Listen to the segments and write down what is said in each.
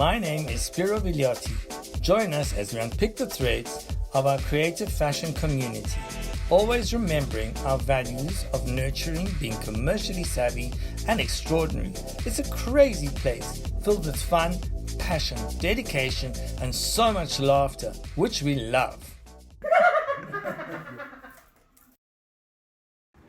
My name is Villioti. Join us as we unpick the threads of our creative fashion community, always remembering our values of nurturing, being commercially savvy and extraordinary. It's a crazy place filled with fun, passion, dedication and so much laughter, which we love.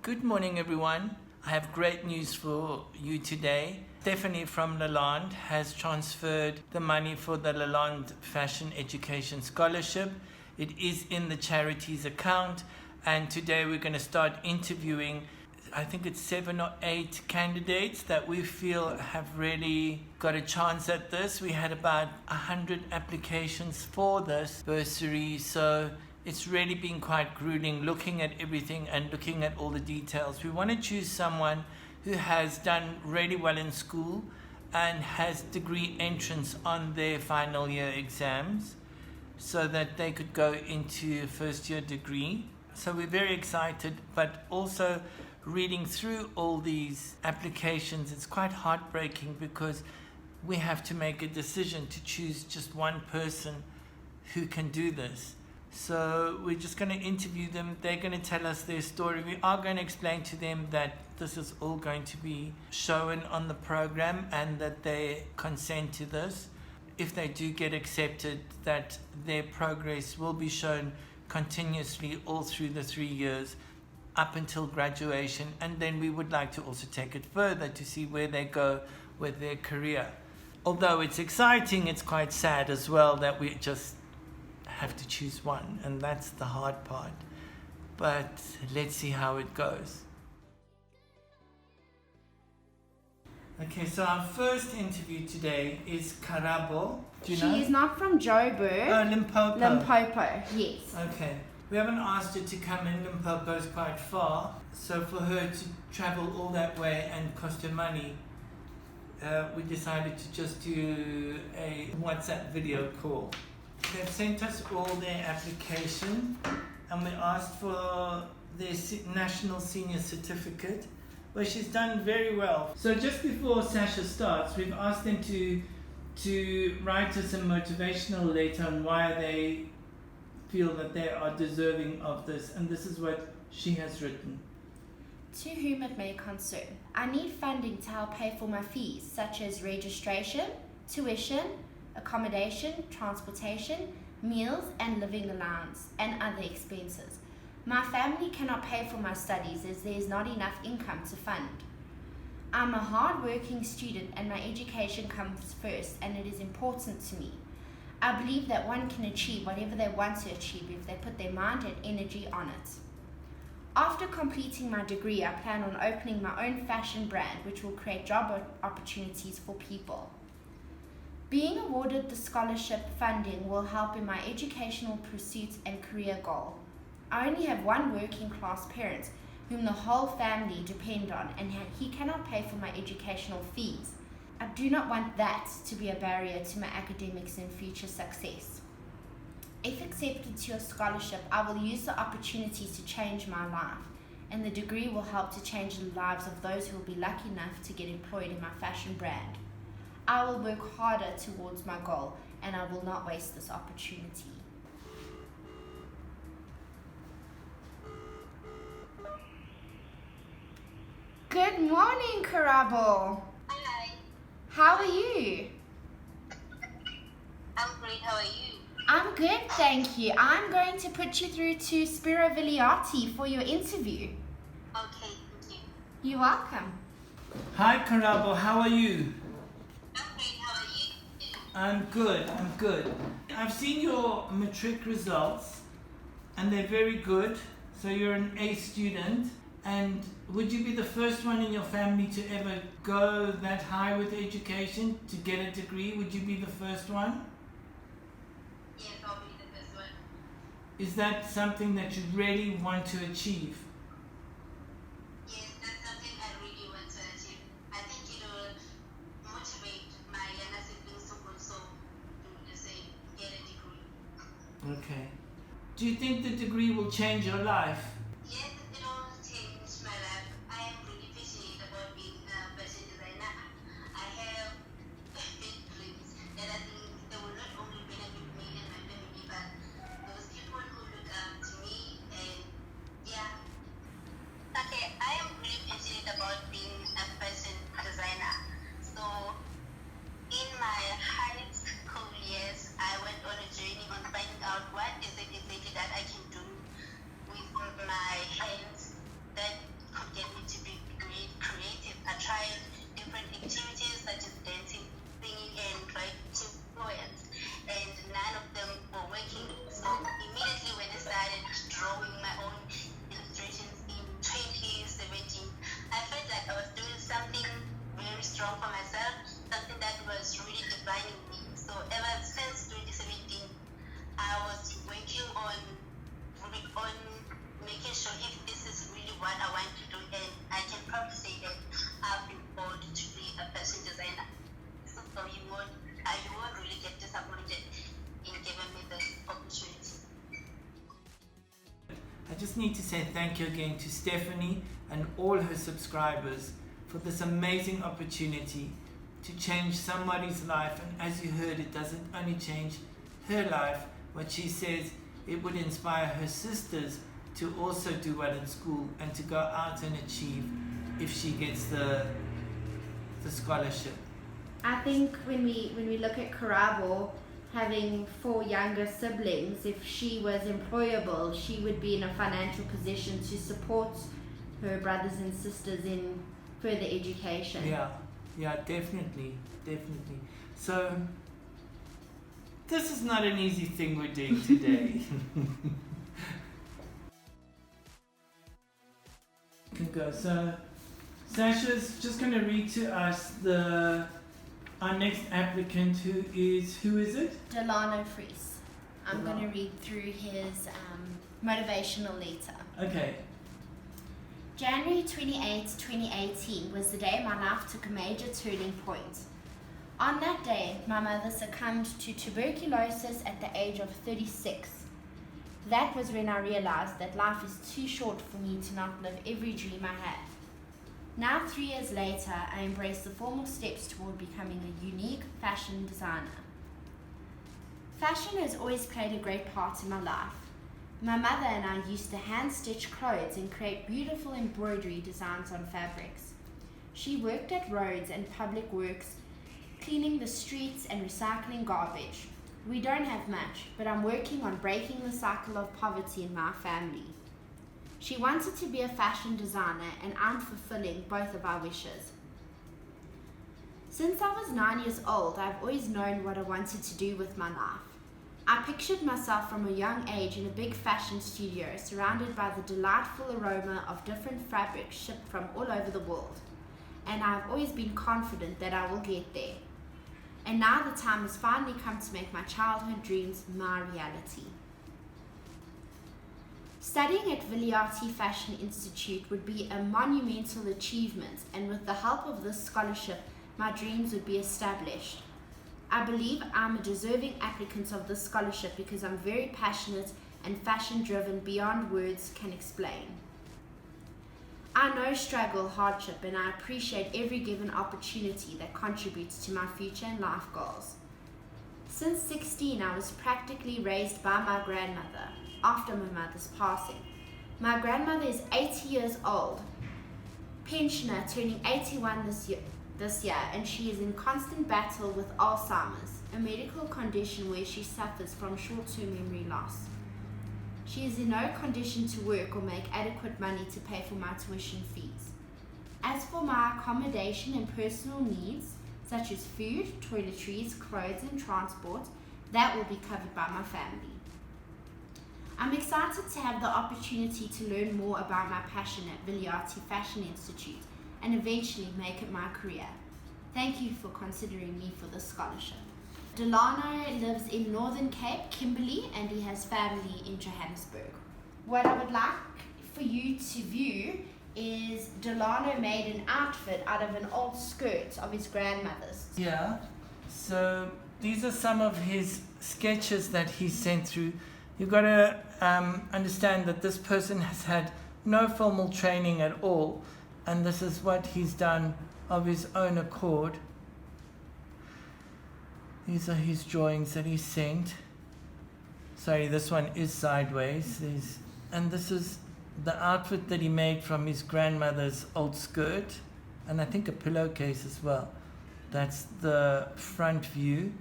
Good morning everyone. I have great news for you today. Stephanie from LaLande has transferred the money for the LaLande Fashion Education Scholarship. It is in the charities account, and today we're going to start interviewing, I think it's 7 or 8 candidates that we feel have really got a chance at this. We had about 100 applications for this bursary, so it's really been quite grueling looking at everything and looking at all the details. We want to choose someone who has done really well in school and has degree entrance on their final year exams so that they could go into a first year degree. So we're very excited, but also reading through all these applications, it's quite heartbreaking because we have to make a decision to choose just one person who can do this. So we're just going to interview them. They're going to tell us their story. We are going to explain to them that this is all going to be shown on the program and that they consent to this. If they do get accepted, that their progress will be shown continuously all through the 3 years up until graduation. And then we would like to also take it further to see where they go with their career. Although it's exciting, it's quite sad as well that we just have to choose one, and that's the hard part, but let's see how it goes. Okay, so our first interview today is Karabo. Do you know? She is not from Joburg. Oh, Limpopo. Limpopo, yes. Okay, we haven't asked her to come in. Limpopo is quite far, so for her to travel all that way and cost her money, we decided to just do a WhatsApp video call. They've sent us all their application and we asked for their National Senior Certificate, where she's done very well. So just before Sasha starts, we've asked them to write us a motivational letter on why they feel that they are deserving of this, and this is what she has written. To whom it may concern, I need funding to help pay for my fees, such as registration, tuition, accommodation, transportation, meals and living allowance, and other expenses. My family cannot pay for my studies as there is not enough income to fund. I'm a hard-working student and my education comes first, and it is important to me. I believe that one can achieve whatever they want to achieve if they put their mind and energy on it. After completing my degree, I plan on opening my own fashion brand, which will create job opportunities for people. Being awarded the scholarship funding will help in my educational pursuits and career goal. I only have one working class parent whom the whole family depend on, and he cannot pay for my educational fees. I do not want that to be a barrier to my academics and future success. If accepted to your scholarship, I will use the opportunities to change my life, and the degree will help to change the lives of those who will be lucky enough to get employed in my fashion brand. I will work harder towards my goal, and I will not waste this opportunity. Good morning, Karabo. Hi. How are you? I'm great. How are you? I'm good, thank you. I'm going to put you through to Villioti for your interview. Okay, thank you. You're welcome. Hi Karabo, how are you? I'm great. How are you? I'm good. I've seen your matric results and they're very good. So you're an A student, and would you be the first one in your family to ever go that high with education, to get a degree? Would you be the first one? Yes, I'll be the first one. Is that something that you really want to achieve? Yes, that's something I really want to achieve. I think it will motivate my younger siblings to also do the same, get a degree. Okay. Do you think the degree will change your life? Yes, it will change my life. I am really passionate about being a fashion designer. I have big dreams that I think just need to say thank you again to Stephanie and all her subscribers for this amazing opportunity to change somebody's life. And as you heard, it doesn't only change her life. What she says, it would inspire her sisters to also do well in school and to go out and achieve if she gets the scholarship. I think when we look at Karabo having 4 younger siblings, if she was employable, she would be in a financial position to support her brothers and sisters in further education. Yeah, definitely. So this is not an easy thing we're doing today. You can go. So Sasha's just going to read to us our next applicant, who is it? Delano Fries. I'm going to read through his motivational letter. Okay. January 28, 2018 was the day my life took a major turning point. On that day, my mother succumbed to tuberculosis at the age of 36. That was when I realized that life is too short for me to not live every dream I had. Now, 3 years later, I embrace the formal steps toward becoming a unique fashion designer. Fashion has always played a great part in my life. My mother and I used to hand-stitch clothes and create beautiful embroidery designs on fabrics. She worked at roads and public works, cleaning the streets and recycling garbage. We don't have much, but I'm working on breaking the cycle of poverty in my family. She wanted to be a fashion designer, and I'm fulfilling both of our wishes. Since I was 9 years old, I've always known what I wanted to do with my life. I pictured myself from a young age in a big fashion studio, surrounded by the delightful aroma of different fabrics shipped from all over the world. And I've always been confident that I will get there. And now the time has finally come to make my childhood dreams my reality. Studying at Villioti Fashion Institute would be a monumental achievement, and with the help of this scholarship, my dreams would be established. I believe I'm a deserving applicant of this scholarship because I'm very passionate and fashion-driven beyond words can explain. I know struggle, hardship, and I appreciate every given opportunity that contributes to my future and life goals. Since 16, I was practically raised by my grandmother after my mother's passing. My grandmother is 80 years old, pensioner, turning 81 this year, and she is in constant battle with Alzheimer's, a medical condition where she suffers from short-term memory loss. She is in no condition to work or make adequate money to pay for my tuition fees. As for my accommodation and personal needs, such as food, toiletries, clothes and transport, that will be covered by my family. I'm excited to have the opportunity to learn more about my passion at Villioti Fashion Institute and eventually make it my career. Thank you for considering me for this scholarship. Delano lives in Northern Cape, Kimberley, and he has family in Johannesburg. What I would like for you to view is Delano made an outfit out of an old skirt of his grandmother's. Yeah, so these are some of his sketches that he sent through. You've got to understand that this person has had no formal training at all, and this is what he's done of his own accord. These are his drawings that he sent. Sorry, this one is sideways. And this is the outfit that he made from his grandmother's old skirt, and I think a pillowcase as well. That's the front view.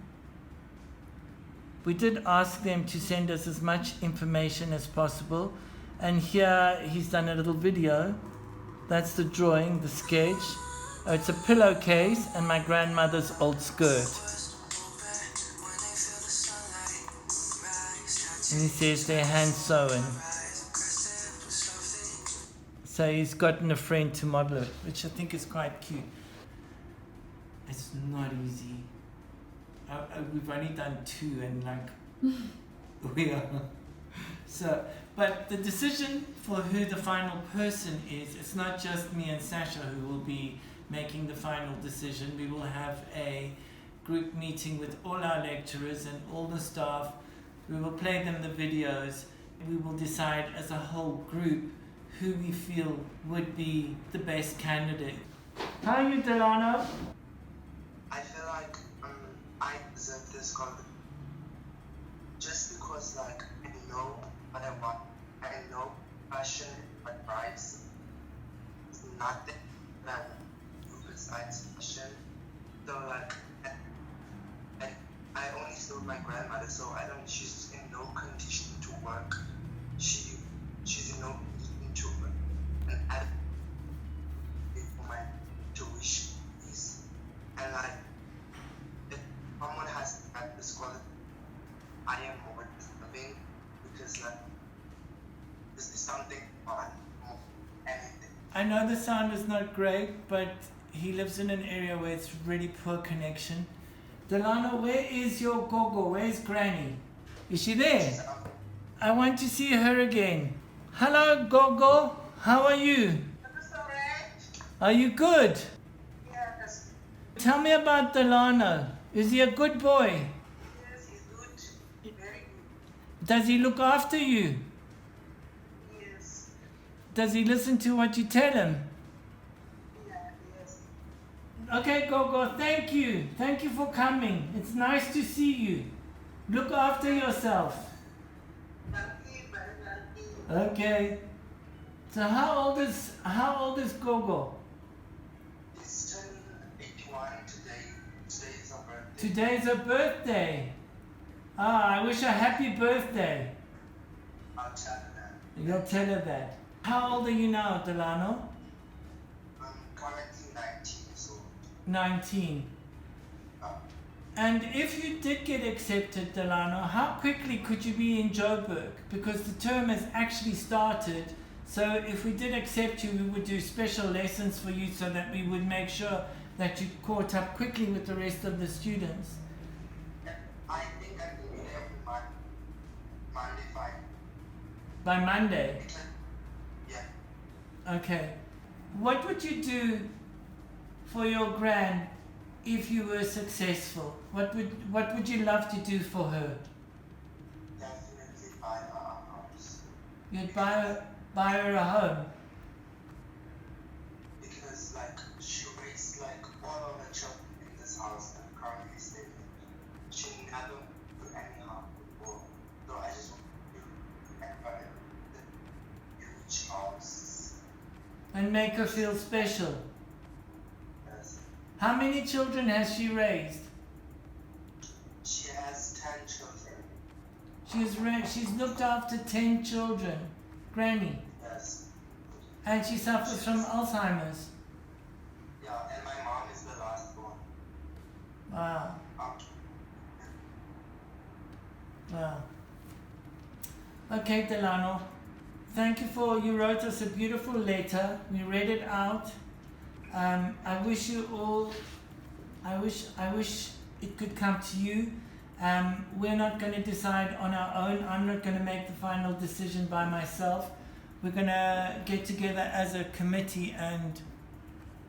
We did ask them to send us as much information as possible, and here he's done a little video. That's the drawing, the sketch. Oh, it's a pillowcase and my grandmother's old skirt. And he says they're hand sewn. So he's gotten a friend to model it, which I think is quite cute. It's not easy. We've only done 2 and we are. So, but the decision for who the final person is, it's not just me and Sasha who will be making the final decision. We will have a group meeting with all our lecturers and all the staff. We will play them the videos. we will decide as a whole group who we feel would be the best candidate. How are you, Delano? I feel like I deserve this scholarship just because like I know what I want. I know passion, what drives. It's nothing that you besides passion. So like I only serve my grandmother, so she's in no condition to work. She's in no condition to work, and I pay for my tuition fees. And like if someone has had this quality, I am more deserving because like this is something fun more anything. I know the sound is not great, but he lives in an area where it's really poor connection. Delano, where is your gogo? Where's Granny? Is she there? I want to see her again. Hello, Gogo. How are you? Are you good? Yes. Tell me about Delano. Is he a good boy? Yes, he's good. Very good. Does he look after you? Yes. Does he listen to what you tell him? Yeah, yes. Okay, Gogo, thank you. Thank you for coming. It's nice to see you. Look after yourself. Okay. So how old is Gogo? It's turning 81 today. Today is her birthday. Today's her birthday. Ah, I wish her happy birthday. I'll tell her that. You'll tell her that. How old are you now, Delano? I'm currently 19 years old. 19. And if you did get accepted, Delano, how quickly could you be in Joburg? Because the term has actually started. So if we did accept you, we would do special lessons for you so that we would make sure that you caught up quickly with the rest of the students. I think I can be there for Monday 5. By Monday? Yeah. Okay. What would you do for your gran if you were successful? What would you love to do for her? Definitely buy her a house. You'd buy her a home. Because like she raised like all of the children in this house that currently stay in. She never do any harm before. So I just want to buy the huge house. And make her feel special. Yes. How many children has she raised? She has 10 children. She's looked after 10 children. Granny. Yes. And she suffers from Alzheimer's. Yeah, and my mom is the last one. Wow. Wow. Okay, Delano. Thank you you wrote us a beautiful letter. We read it out. I wish you all, I wish it could come to you. We're not going to decide on our own. I'm not going to make the final decision by myself. We're going to get together as a committee and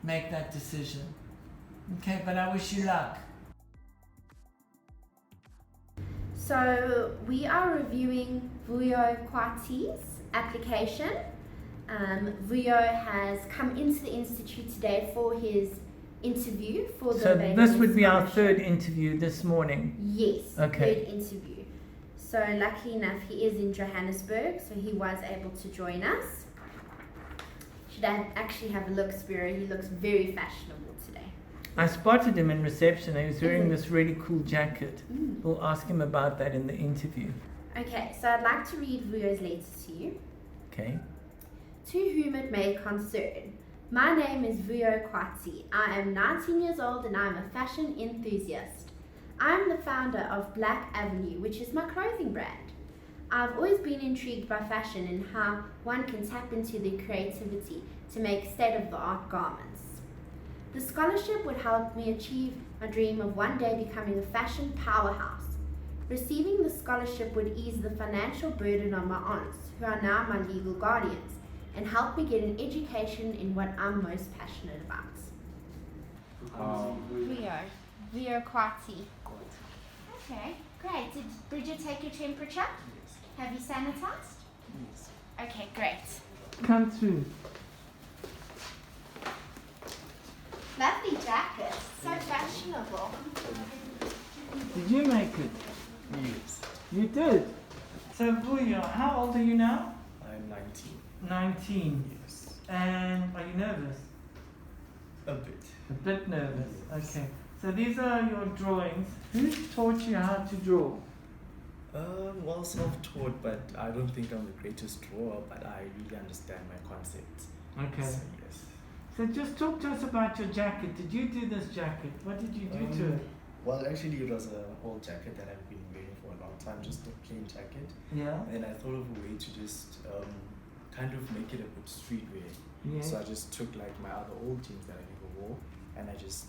make that decision. Okay, but I wish you luck. So we are reviewing Villiotti's application. Vuyo has come into the institute today for his interview for the So Baby this would be our Scholarship. third interview this morning. Yes, Okay. third interview. So luckily enough, he is in Johannesburg, so he was able to join us. Should I actually have a look, Spiro? He looks very fashionable today. I spotted him in reception. He was wearing Mhm. this really cool jacket. We'll ask him about that in the interview. Okay, so I'd like to read Vuyo's letter to you. Okay. To whom it may concern. My name is Villioti. I am 19 years old and I am a fashion enthusiast. I am the founder of Black Avenue, which is my clothing brand. I've always been intrigued by fashion and how one can tap into their creativity to make state-of-the-art garments. The scholarship would help me achieve my dream of one day becoming a fashion powerhouse. Receiving the scholarship would ease the financial burden on my aunts, who are now my legal guardians, and help me get an education in what I'm most passionate about. Villioti. Okay, great. Did Bridget take your temperature? Have you sanitized? come through. Lovely jacket, so fashionable. Did you make it? Yes. You did? So, Vuyo, how old are you now? I'm 19. 19. Yes. And are you nervous? A bit. A bit nervous. Yes. Okay. So these are your drawings. Who taught you how to draw? Well, self-taught, but I don't think I'm the greatest drawer, but I really understand my concepts. Okay. So, yes. So just talk to us about your jacket. Did you do this jacket? What did you do to it? Well, actually, it was an old jacket that I've been wearing for a long time, just a plain jacket. Yeah. And I thought of a way to just kind of make it a bit streetwear. Yeah. So I just took like my other old jeans that I never wore, and I just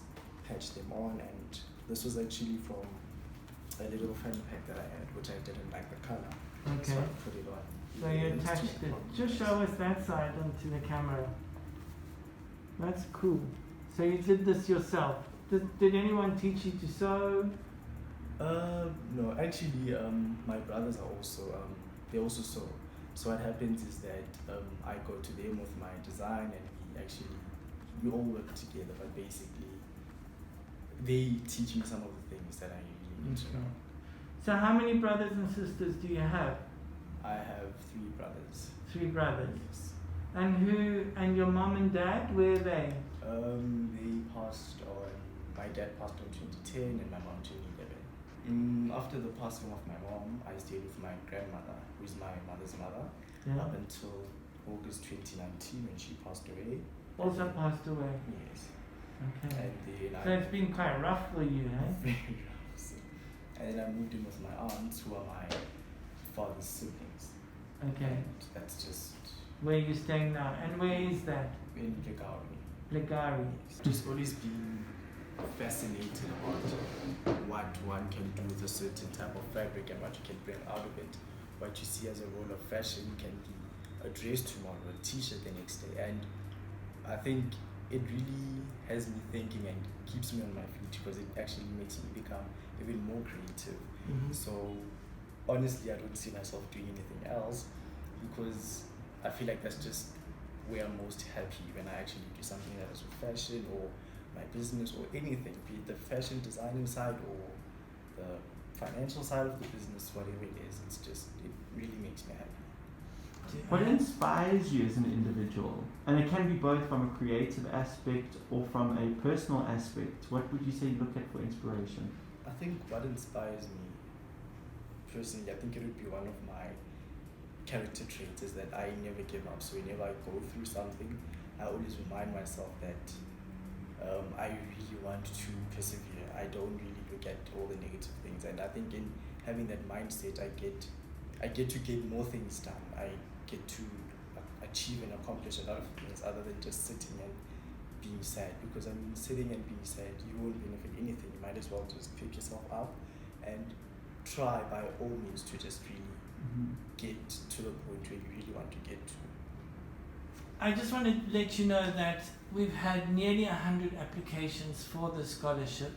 patched them on. And this was actually from a little fan pack that I had, which I didn't like the color. Okay. So I put it on. So you attached it. Just show us that side onto the camera. That's cool. So you did this yourself. Did anyone teach you to sew? No, actually, my brothers are also they also sew. So what happens is that I go to them with my design, and we all work together. But basically, they teach me some of the things that I really need to know. So how many brothers and sisters do you have? I have 3 brothers. 3 brothers. Yes. And your mom and dad, where are they? They passed on. My dad passed on 2010, and my mom 2011. After the passing of my mom, I stayed with my grandmother, who is my mother's mother, up until August 2019 when she passed away. Also passed away. Yes. Okay. And then So it's been quite rough for you, eh? very rough. So, and then I moved in with my aunts, who are my father's siblings. Okay. And that's just Where are you staying now? And where is that? in Villioti. Legari. Just always been fascinated about what one can do with a certain type of fabric and what you can bring out of it. What you see as a role of fashion can be a dress tomorrow, a t-shirt the next day. And I think it really has me thinking and keeps me on my feet, because it actually makes me become even more creative. Mm-hmm. So honestly, I don't see myself doing anything else, because I feel like that's just where I'm most happy, when I actually do something that is with fashion or my business or anything, be it the fashion designing side or the financial side of the business, whatever it is. It really makes me happy. What inspires you as an individual? And it can be both from a creative aspect or from a personal aspect. What would you say you look at for inspiration? I think what inspires me personally, I think it would be one of my character traits, is that I never give up. So whenever I go through something, I always remind myself that I really want to persevere. I don't really look at all the negative things, and I think in having that mindset, I get to get more things done. I get to achieve and accomplish a lot of things other than just sitting and being sad. Because I mean, sitting and being sad, you won't benefit anything. You might as well just pick yourself up and try by all means to just really get to the point where you really want to get to. I just want to let you know that we've had nearly 100 applications for the scholarship.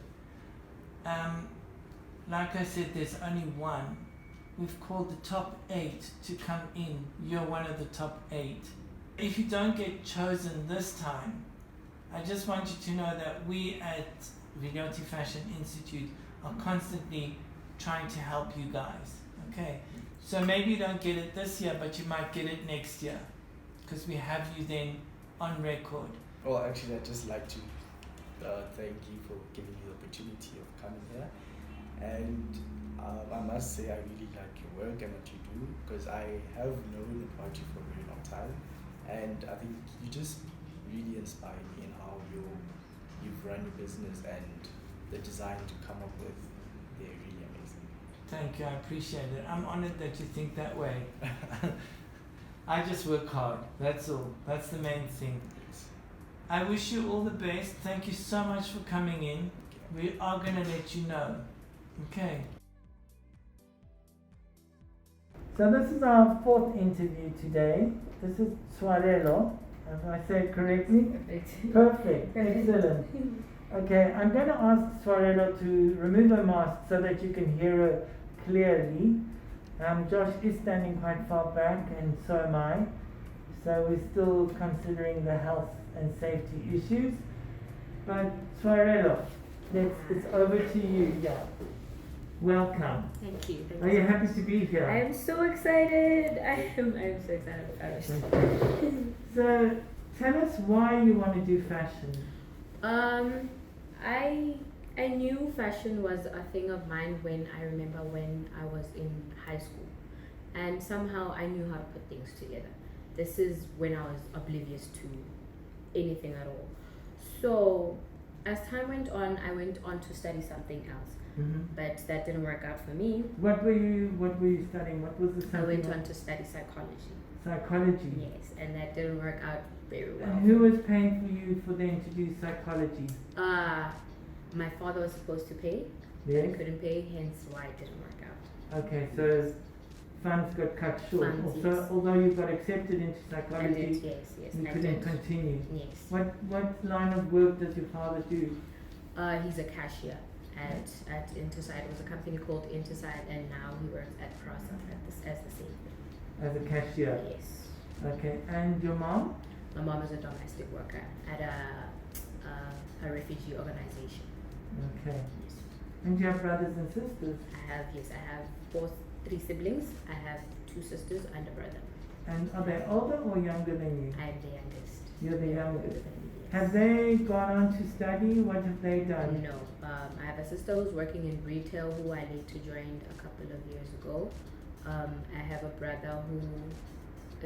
Like I said, there's only one. We've called the top 8 to come in. You're one of the top 8. If you don't get chosen this time, I just want you to know that we at Villioti Fashion Institute are constantly trying to help you guys. Okay? So maybe you don't get it this year, but you might get it next year, because we have you then on record. Well, actually, I'd just like to thank you for giving me the opportunity of coming here. And I must say, I really like your work and what you do, because I have known about you for a very long time. And I think you just really inspire me in how you've run your business, and the design to come up with, they're really amazing. Thank you, I appreciate it. I'm honored that you think that way. I just work hard, that's all. That's the main thing. I wish you all the best. Thank you so much for coming in. We are going to let you know. Okay. So this is our 4th interview today. This is Swarelo. If I say it correctly? Perfect. Excellent. Okay, I'm going to ask Swarelo to remove her mask so that you can hear her clearly. Josh is standing quite far back, and so am I. so we're still considering the health and safety issues. But Twarelo, it's over to you. Yeah. Welcome. Thank you. Are you happy to be here? I am so excited. I am so excited. So tell us why you want to do fashion. I knew fashion was a thing of mine when I was in high school, and somehow I knew how to put things together. This is when I was oblivious to anything at all. So as time went on, I went on to study something else, but that didn't work out for me. What were you studying? What was the subject? I went on to study psychology. Psychology. Yes, and that didn't work out very well. And who was paying for you for them to do psychology? My father was supposed to pay. Yes. I couldn't pay, hence why it didn't work out. Okay, so funds got cut short. Funds, So yes. although you got accepted into And psychology, yes, you I couldn't did. continue. Yes. What line of work does your father do? He's a cashier at NEDSZAJJ. It was a company called NEDSZAJJ, and now he works at Prasa as the same. As a cashier. Yes. Okay, and your mom? My mom is a domestic worker at a refugee organization. Okay. Yes. And do you have brothers and sisters? I have 3 siblings. I have 2 sisters and a brother. And are they older or younger than you? I am the youngest. You're the They're youngest. older than me, yes. Have they gone on to study? What have they done? No. I have a sister who's working in retail who I later joined a couple of years ago. I have a brother who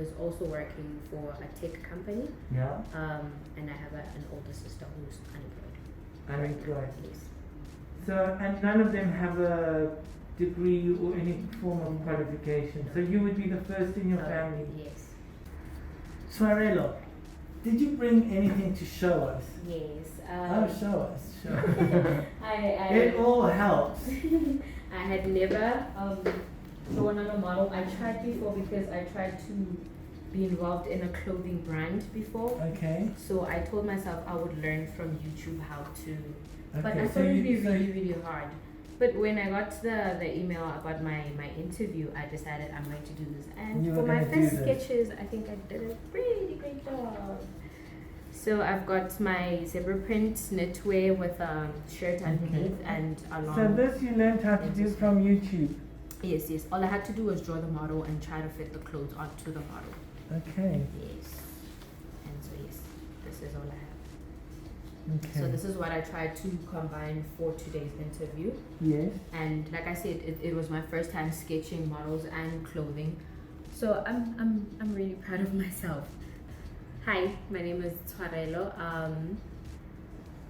is also working for a tech company. Yeah. And I have an older sister who's unemployed. Unemployed. Yes. So, and none of them have a degree or any form of qualification. So you would be the first in your family. Yes. Twarelo, did you bring anything to show us? Yes. Show us. Show us. It all helps. I had never drawn on a model. I tried before because I tried to be involved in a clothing brand before. Okay. So I told myself I would learn from YouTube how to, but Okay, I so thought it'd be you- so really, really hard. But when I got the email about my interview, I decided I'm going to do this. And You for were my gonna do first this. sketches, I think I did a really great job. So I've got my zebra print knitwear with a shirt underneath and a long. So this you learned how to do from YouTube. Yes, yes. All I had to do was draw the model and try to fit the clothes onto the model. Okay. Yes. And so yes, this is all I have. Okay. So this is what I tried to combine for today's interview. Yes. And like I said, it was my first time sketching models and clothing. So I'm really proud of myself. Hi, my name is Twarelo.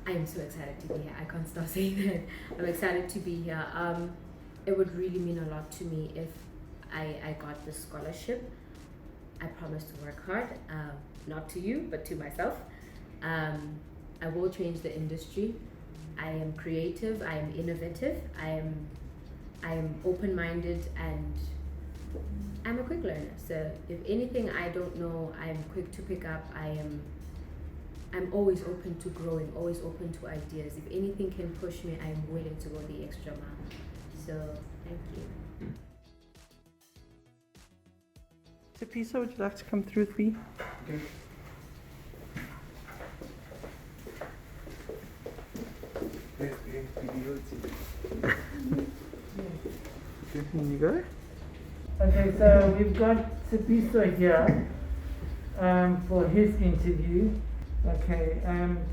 I am so excited to be here. I can't stop saying that. I'm excited to be here. It would really mean a lot to me if I got this scholarship. I promise to work hard, not to you, but to myself. I will change the industry. I am creative, I am innovative, I am open-minded, and I'm a quick learner. So if anything I don't know, I'm quick to pick up. I'm always open to growing, always open to ideas. If anything can push me, I'm willing to go the extra mile. So thank you. Tapisa, would you like to come through with me? Okay. Here you go. Okay, so we've got Tapisa here for his interview. Okay,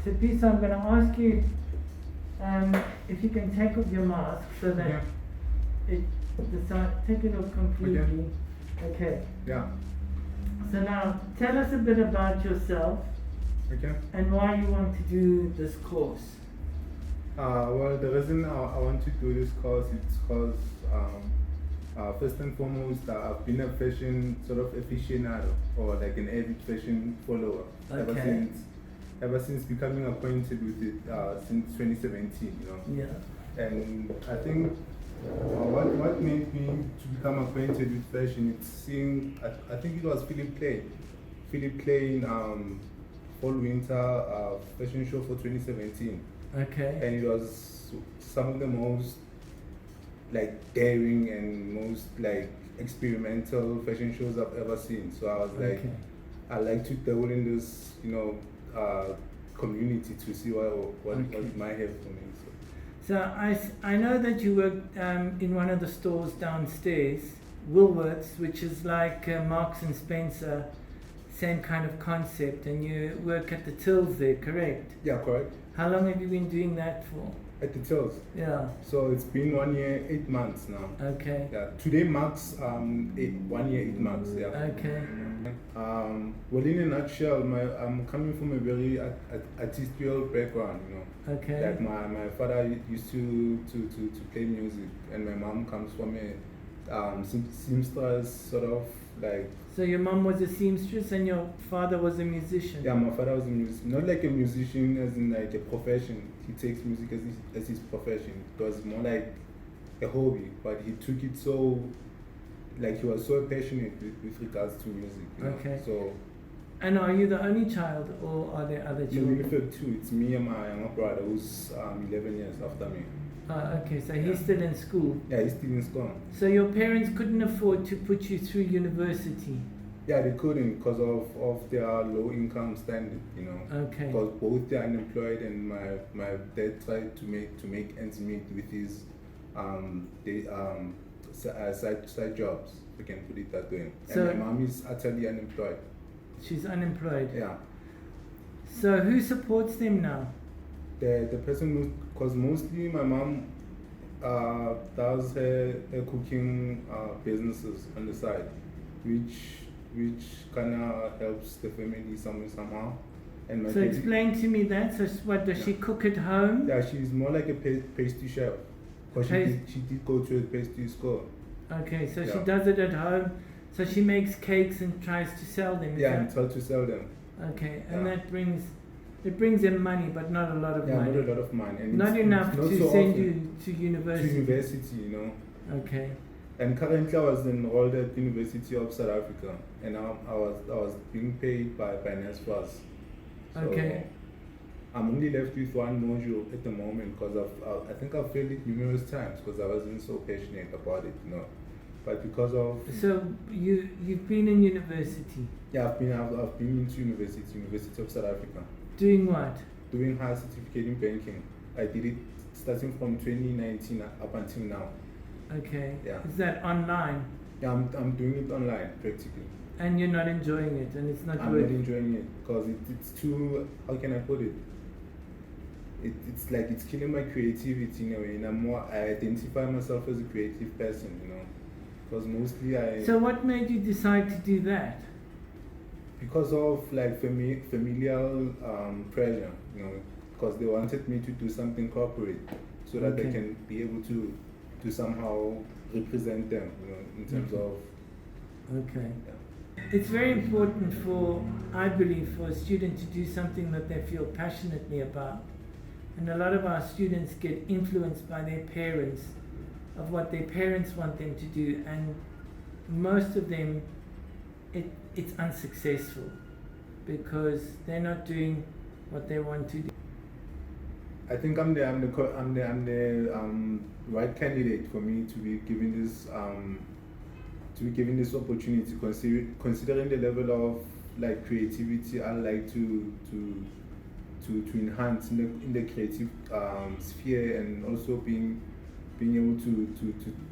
Tapisa, I'm going to ask you if you can take off your mask so that take it off completely. Okay. Yeah. So now, tell us a bit about yourself Okay. and why you want to do this course. Well, the reason I want to do this course is because, first and foremost, I've been a fashion sort of aficionado or like an avid fashion follower Okay. ever since becoming acquainted with it since 2017. You know. Yeah. And I think what made me to become acquainted with fashion is seeing, I think it was Philip Klein fall winter fashion show for 2017. Okay. And it was some of the most like daring and most like experimental fashion shows I've ever seen. So I was like, Okay. I like to dabble in this, community to see what Okay. it might have for me. So I know that you worked in one of the stores downstairs, Woolworths, which is like Marks and Spencer, same kind of concept, and you work at the tills there, correct? Yeah, correct. How long have you been doing that for? At the tills. Yeah. So it's been 1 year, 8 months now. Okay. Yeah. Today marks 1 year, 8 months. Yeah. Okay. Well, in a nutshell, I'm coming from a very artistical background. Okay. Like my father used to play music, and my mom comes from a seamstress sort of like. So your mom was a seamstress and your father was a musician? Yeah, my father was a musician. Not like a musician as in like a profession. He takes music as his profession. It was more like a hobby, but he took it so, like he was so passionate with regards to music. Okay. So. And are you the only child, or are there other No, children? we have two. It's me and my younger brother who's 11 years after me. Okay, so he's still in school. Yeah, he's still in school. So your parents couldn't afford to put you through university? Yeah, they couldn't because of their low income standard, Okay. Because both they're unemployed, and my dad tried to make ends meet with his side jobs. We can put it that way. So- and my mom is utterly unemployed. She's unemployed. Yeah. So who supports them now? The person who, because mostly my mom does her cooking businesses on the side, which kind of helps the family somehow. And my So explain to me that. So what, does she cook at home? Yeah, she's more like a pastry chef. Because she did go to a pastry school. Okay, so she Yeah. does it at home. So she makes cakes and tries to sell them. is Yeah, that- and try to sell them. Okay, and Yeah. that brings them money, but not a lot of Yeah, money. not a lot of money. And Not it's enough not to so send often. you to To university. university, Okay. And currently I was enrolled at the University of South Africa, and I was being paid by NEDSZAJJ. So Okay. I'm only left with one module at the moment because I think I've failed it numerous times because I wasn't so passionate about it, But because of So you've been in university. yeah, I've been into University of South Africa, Doing what? doing higher certificate in banking. I did it starting from 2019 up until now. Okay. Yeah. Is that online? Yeah, I'm doing it online practically. And you're not enjoying it, and it's not I'm worth not enjoying it because it's too, how can I put it? It's like it's killing my creativity in a way, and I identify myself as a creative person, because mostly So what made you decide to do that? because of like familial pressure, because they wanted me to do something corporate so that they Okay. can be able to somehow represent them, in terms Okay. of Okay. yeah. It's very important I believe, for a student to do something that they feel passionately about. And a lot of our students get influenced by their parents, of what their parents want them to do, and most of them, it's unsuccessful because they're not doing what they want to do. I think I'm the right candidate for me to be given this opportunity, considering the level of like creativity I like to enhance in the creative sphere, and also being able to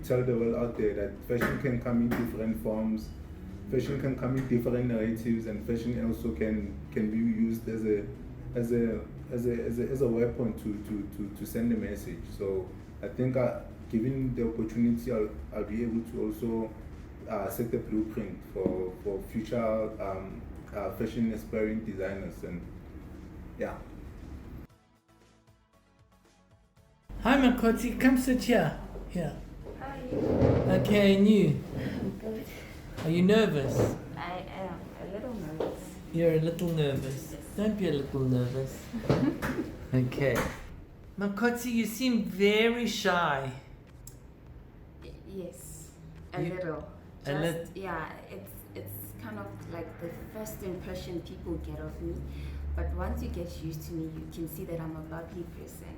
tell the world out there that fashion can come in different forms, fashion can come in different narratives, and fashion also can be used as a weapon to send a message. So I think given the opportunity, I'll be able to also set the blueprint for future fashion aspiring designers, and yeah. Hi Makoti, come sit here. Here. Hi. Okay, and you? Good. Are you nervous? I am a little nervous. You're a little nervous. Don't be a little nervous. Okay. Makoti, you seem very shy. Yes, a You- little. a lit- Yeah, it's kind of like the first impression people get of me. But once you get used to me, you can see that I'm a bubbly person.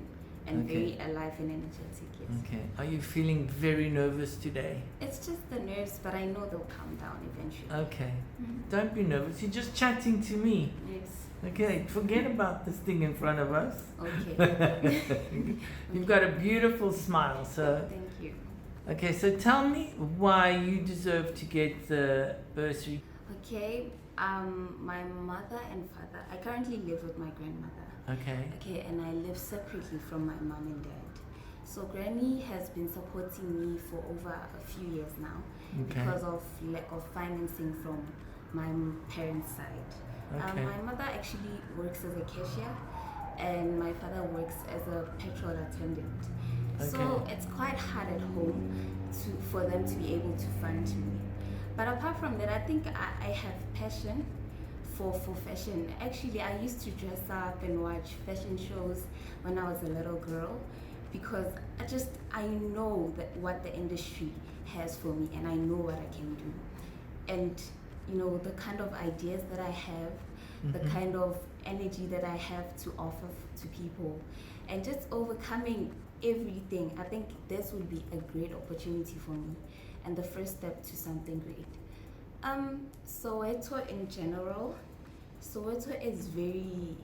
and Okay. very alive and energetic. Yes. Okay. Are you feeling very nervous today? It's just the nerves, but I know they'll calm down eventually. Okay. Mhm. Don't be nervous. You're just chatting to me. Yes. Okay. Forget about this thing in front of us. Okay. You've got a beautiful smile. So, Thank you. okay. So tell me why you deserve to get the bursary. Okay. My mother and father. I currently live with my grandmother. Okay. Okay, and I live separately from my mom and dad. So Granny has been supporting me for over a few years now Okay. because of lack of financing from my parents' side. Okay. My mother actually works as a cashier, and my father works as a petrol attendant. So Okay. it's quite hard at home for them to be able to fund me. But apart from that, I think I have passion for fashion. Actually, I used to dress up and watch fashion shows when I was a little girl because I know that what the industry has for me, and I know what I can do. And you know, the kind of ideas that I have, the Mhm. kind of energy that I have to offer to people, and just overcoming everything. I think this would be a great opportunity for me and the first step to something great. Soweto in general, Soweto is very,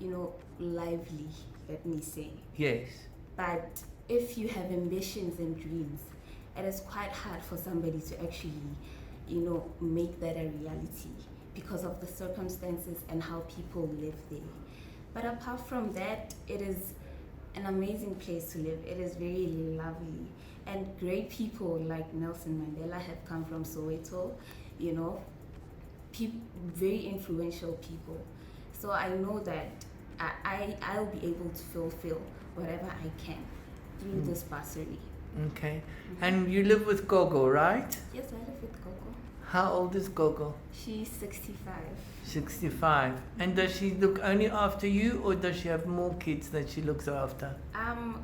you know, lively, let me say. Yes. But if you have ambitions and dreams, it is quite hard for somebody to actually, you know, make that a reality because of the circumstances and how people live there. But apart from that, it is an amazing place to live. It is very lovely. And great people like Nelson Mandela have come from Soweto, you know, very influential people. So I know that I'll be able to fulfill whatever I can through this bursary. Okay. And you live with Gogo, right? Yes, I live with Coco. How old is Gogo? She's 65. 65. And does she look only after you, or does she have more kids that she looks after?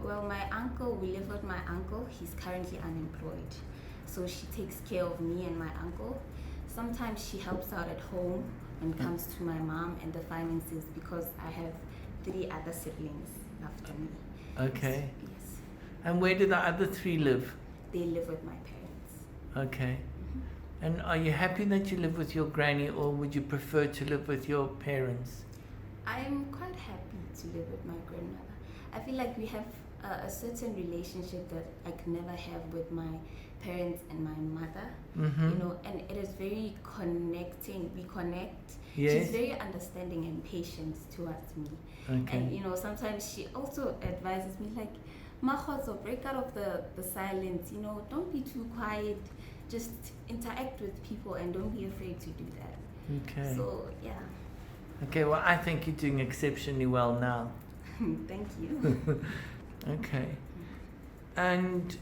Well, my uncle, we live with my uncle. He's currently unemployed. So she takes care of me and my uncle. Sometimes she helps out at home when it comes to my mom and the finances because I have 3 other siblings after me. Okay. Yes. And where do the other 3 live? They live with my parents. Okay. And are you happy that you live with your granny, or would you prefer to live with your parents? I am quite happy to live with my grandmother. I feel like we have a certain relationship that I could never have with my parents and my mother. Mm-hmm. You know, and it is very connecting. We connect. Yes. She's very understanding and patient towards me. Okay. And you know, sometimes she also advises me like, Mahozo, break out of the silence, you know, don't be too quiet. Just interact with people and don't be afraid to do that. Okay. So yeah. Okay, well, I think you're doing exceptionally well now. Thank you. Okay. And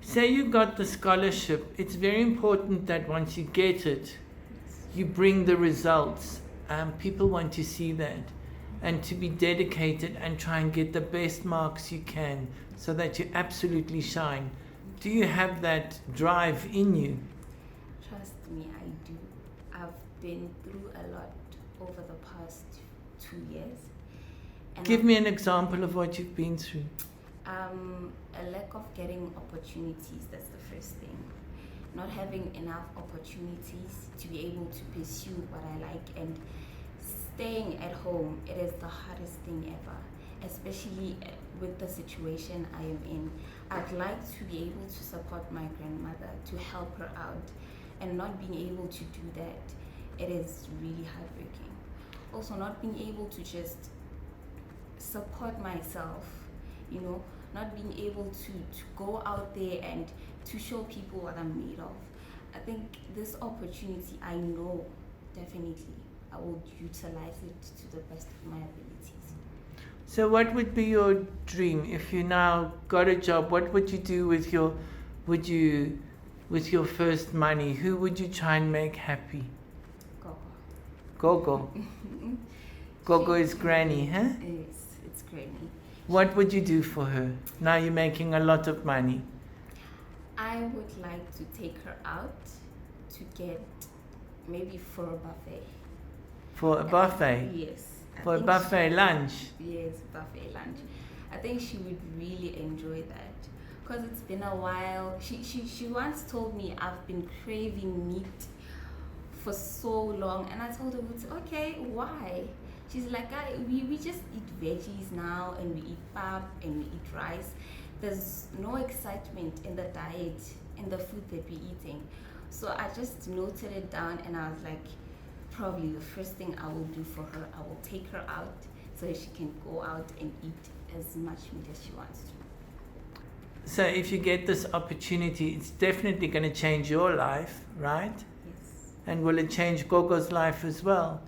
say you got the scholarship, it's very important that once you get it, you bring the results. People want to see that, and to be dedicated and try and get the best marks you can so that you absolutely shine. Do you have that drive in you? Trust me, I do. I've been through a lot over the past 2 years. And Give me an example of what you've been through. A lack of getting opportunities, that's the first thing. Not having enough opportunities to be able to pursue what I like, and staying at home, it is the hardest thing ever, especially with the situation I am in. I'd like to be able to support my grandmother, to help her out, and not being able to do that, it is really heartbreaking. Also, not being able to just support myself, you know, not being able to go out there and to show people what I'm made of. I think this opportunity, I know definitely I will utilize it to the best of my abilities. So what would be your dream if you now got a job? What would you do with your first money? Who would you try and make happy? Gogo. Gogo is granny, huh? Yes, it's granny. What would you do for her? Now you're making a lot of money. I would like to take her out to get maybe for a buffet. For a buffet? Yes. For a buffet lunch? Yes, buffet lunch. I think she would really enjoy that because it's been a while. She once told me I've been craving meat for so long, and I told her, it's okay, why? She's like, we just eat veggies now, and we eat pap and we eat rice. There's no excitement in the diet, in the food that we're eating. So I just noted it down, and I was like, probably the first thing I will do for her, I will take her out so that she can go out and eat as much meat as she wants to. So if you get this opportunity, it's definitely going to change your life, right? Yes. And will it change Gogo's life as well?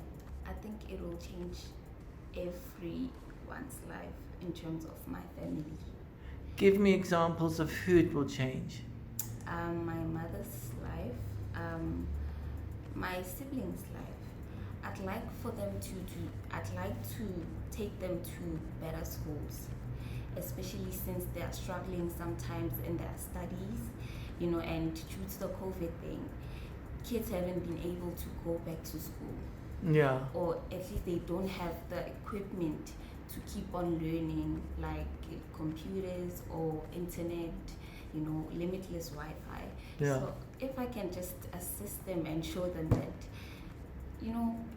I think it will change everyone's life in terms of my family. Give me examples of who it will change. My mother's life, my siblings' life. I'd like for them I'd like to take them to better schools, especially since they are struggling sometimes in their studies, and due to the COVID thing, kids haven't been able to go back to school. Yeah. Or at least they don't have the equipment to keep on learning, like computers or internet, limitless Wi-Fi. Yeah. So if I can just assist them and show them that,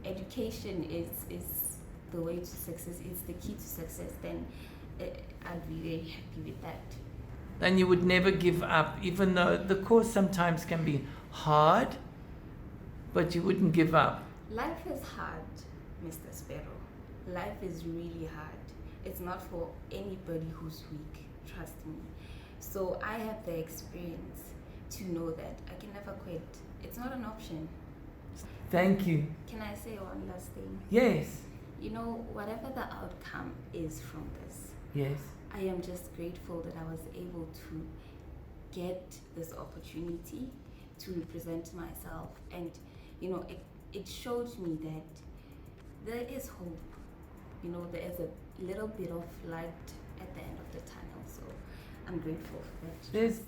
education is the way to success, it's the key to success, then I'd be very happy with that. And you would never give up, even though the course sometimes can be hard, but you wouldn't give up. Life is hard, Mr. Sparrow. Life is really hard. It's not for anybody who's weak, trust me. So I have the experience to know that I can never quit. It's not an option. Thank you. Can I say one last thing? Yes. Whatever the outcome is from this, Yes. I am just grateful that I was able to get this opportunity to represent myself, and it showed me that there is hope. There is a little bit of light at the end of the tunnel, so I'm grateful for that. Yes.